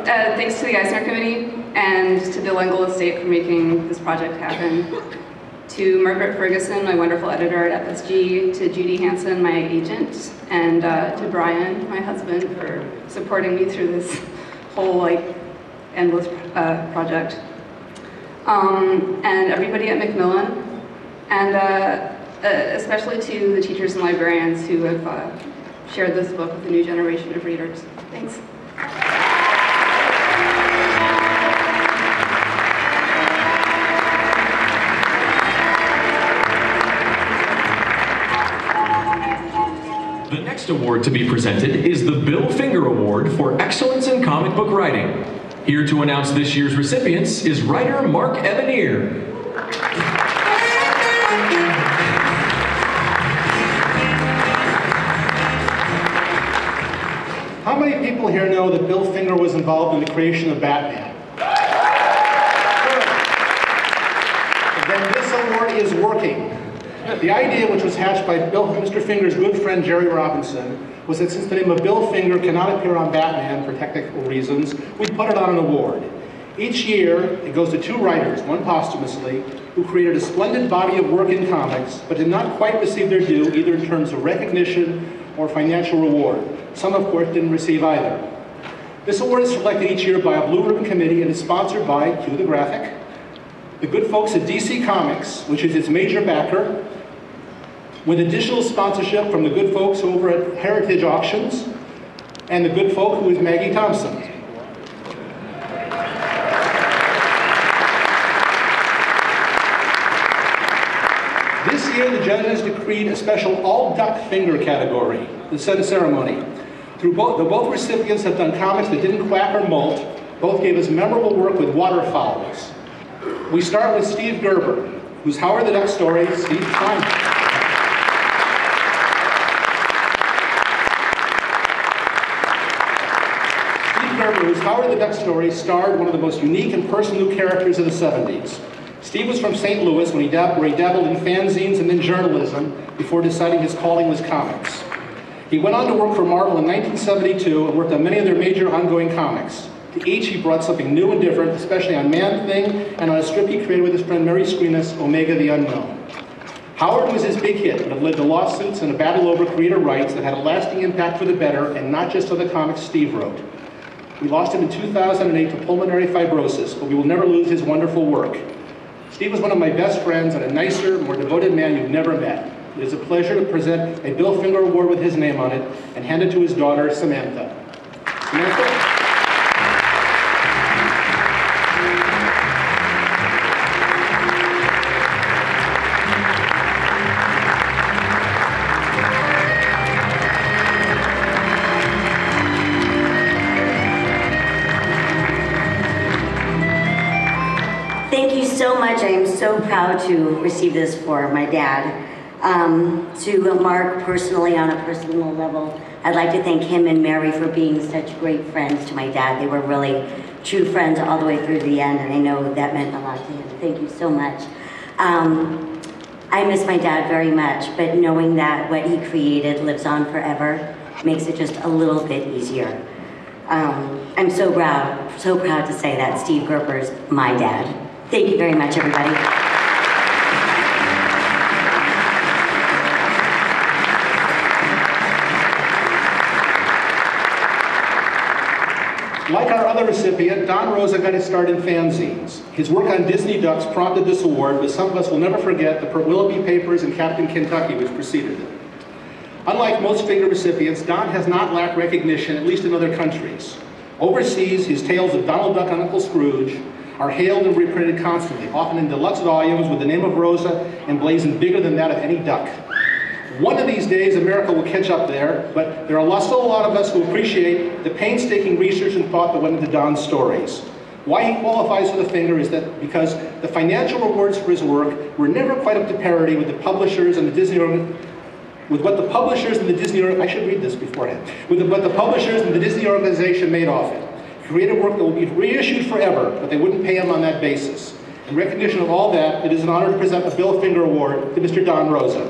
Thanks to the Eisner Committee and to the Lingle Estate for making this project happen. To Margaret Ferguson, my wonderful editor at FSG, to Judy Hansen, my agent, and to Brian, my husband, for supporting me through this whole endless project. And everybody at Macmillan, and especially to the teachers and librarians who have shared this book with a new generation of readers. Thanks. The next award to be presented is the Bill Finger Award for Excellence in Comic Book Writing. Here to announce this year's recipients is writer Mark Evanier. How many people here know that Bill Finger was involved in the creation of Batman? Then this award is working. The idea, which was hatched by Mr. Finger's good friend Jerry Robinson, was that since the name of Bill Finger cannot appear on Batman for technical reasons, we put it on an award. Each year, it goes to two writers, one posthumously, who created a splendid body of work in comics, but did not quite receive their due, either in terms of recognition or financial reward. Some, of course, didn't receive either. This award is selected each year by a Blue Ribbon Committee and is sponsored by, cue the graphic, the good folks at DC Comics, which is its major backer, with additional sponsorship from the good folks over at Heritage Auctions, and the good folk who is Maggie Thompson. This year, the judges decreed a special all-duck finger category, the ceremony. Both recipients have done comics that didn't quack or molt. Both gave us memorable work with waterfowls. We start with Steve Gerber, whose Howard the Duck story, Steve Gerber, whose Howard the Duck story starred one of the most unique and personal characters of the 70s. Steve was from St. Louis where he dabbled in fanzines and then journalism before deciding his calling was comics. He went on to work for Marvel in 1972 and worked on many of their major ongoing comics. To each, he brought something new and different, especially on Man-Thing and on a strip he created with his friend Mary Screenis, Omega the Unknown. Howard was his big hit, but have led to lawsuits and a battle over creator rights that had a lasting impact for the better, and not just on the comics Steve wrote. We lost him in 2008 to pulmonary fibrosis, but we will never lose his wonderful work. Steve was one of my best friends and a nicer, more devoted man you've never met. It is a pleasure to present a Bill Finger Award with his name on it and hand it to his daughter, Samantha. Samantha? So much. I am so proud to receive this for my dad. To Mark personally, on a personal level, I'd like to thank him and Mary for being such great friends to my dad. They were really true friends all the way through the end, and I know that meant a lot to him. Thank you so much. I miss my dad very much, but knowing that what he created lives on forever makes it just a little bit easier. I'm so proud to say that Steve Gerber's my dad. Thank you very much, everybody. Like our other recipient, Don Rosa got his start in fanzines. His work on Disney Ducks prompted this award, but some of us will never forget the Willoughby Papers and Captain Kentucky, which preceded it. Unlike most Finger recipients, Don has not lacked recognition, at least in other countries. Overseas, his tales of Donald Duck and Uncle Scrooge are hailed and reprinted constantly, often in deluxe volumes with the name of Rosa emblazoned bigger than that of any duck. One of these days, America will catch up there, but there are still a lot of us who appreciate the painstaking research and thought that went into Don's stories. Why he qualifies for the Finger is that because the financial rewards for his work were never quite up to parity with the publishers and the Disney what the publishers and the Disney organization made off it. He created work that will be reissued forever, but they wouldn't pay him on that basis. In recognition of all that, it is an honor to present the Bill Finger Award to Mr. Don Rosa.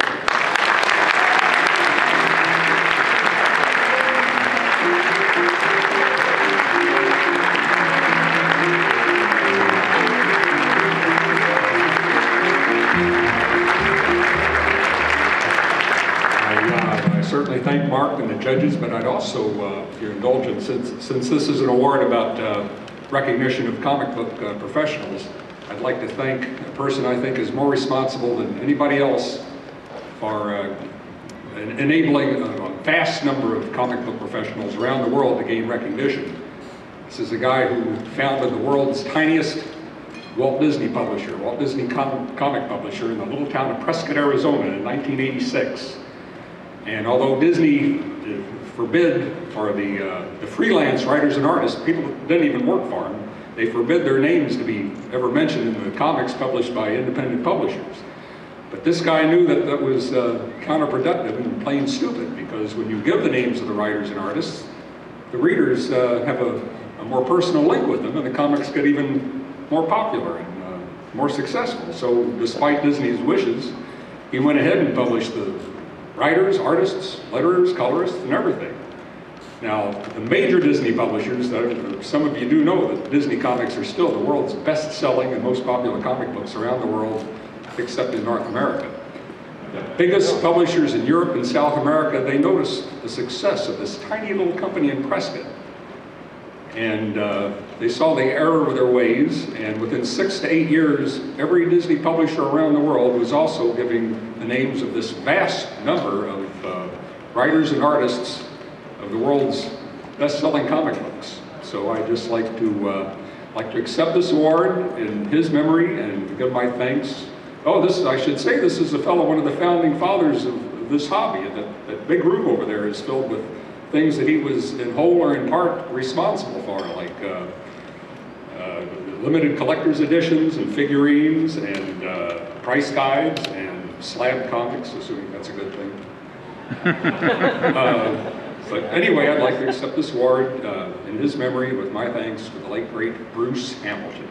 certainly thank Mark and the judges, but I'd also, if you're indulgent, since this is an award about recognition of comic book professionals, I'd like to thank a person I think is more responsible than anybody else for enabling a vast number of comic book professionals around the world to gain recognition. This is a guy who founded the world's tiniest Walt Disney publisher, Walt Disney comic publisher in the little town of Prescott, Arizona in 1986. And although Disney forbid, or the freelance writers and artists, people that didn't even work for them, they forbid their names to be ever mentioned in the comics published by independent publishers. But this guy knew that that was counterproductive and plain stupid, because when you give the names of the writers and artists, the readers have a more personal link with them, and the comics get even more popular and more successful. So despite Disney's wishes, he went ahead and published the writers, artists, letterers, colorists, and everything. Now, the major Disney publishers, some of you do know that Disney comics are still the world's best-selling and most popular comic books around the world, except in North America. The biggest publishers in Europe and South America, they noticed the success of this tiny little company in Prescott. And they saw the error of their ways, and within 6 to 8 years, every Disney publisher around the world was also giving the names of this vast number of writers and artists of the world's best-selling comic books. So I just like to accept this award in his memory and give my thanks. Oh, I should say this is a fellow, one of the founding fathers of this hobby. That big room over there is filled with things that he was in whole or in part responsible for, like limited collector's editions and figurines and price guides and slab comics, assuming that's a good thing. But anyway, I'd like to accept this award in his memory with my thanks to the late, great Bruce Hamilton.